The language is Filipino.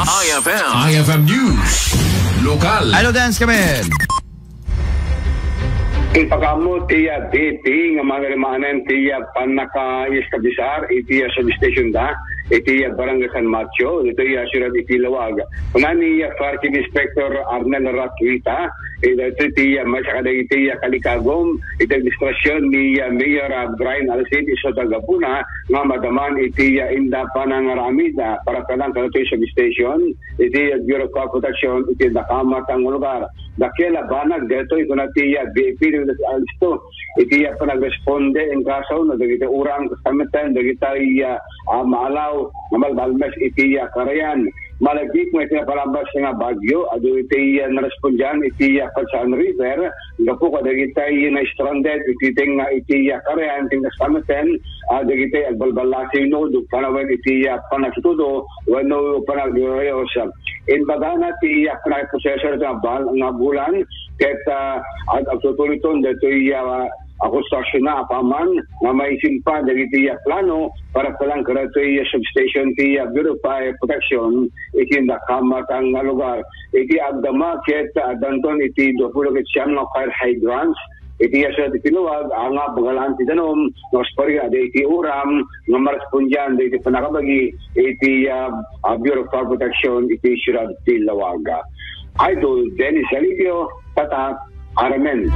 IFM News. Lokal. Ano dance kami? Pagkamot tiya dating ang mga limanan tiya panaka iskabisar itiya substation da itiya barangay San Mateo ito iya siyad itilawag kunani Parking Inspector Arnel Ratwita ito tiya masakada itiya kalikagom ito administrasyon ni Mayor Brian Alcid iso tagapuna nga madaman itiya inda panangarami da para kalang kanito substation itiya Bureau of Protection itiya dakamat ang lugar dakela banag dito ikunatiya BP alisto itiya pa nagresponde en kaso na dagiti urang kastamitan dagiti maalaw na malbalmes itiya karayan malagik mo itiya palabas nga bagyo ado itiya narespondyan itiya Kalsaan River gapo ka dagiti na stranded itiya karayan ting kastamitan dagiti agbalbalasi no dug panawen itiya panagtudo wano panagyoyo sa in bagana tiya panagprosesor nga bulan kaya agtutuliton dito akustasyon na apaman na may simpa dari tiya plano para palang karito substation tiya Bureau of Protection iti nakamat ang lugar. Iti agdama kaya danton iti 20 na fire hydrants iti sa tinuwag ang bagalan ti danom nospari ada iti uram nga marespondyan iti panakabagi iti Bureau of Protection iti siyad ti Lawaga. Idol Dennis Alipio, Tatak, Aramen.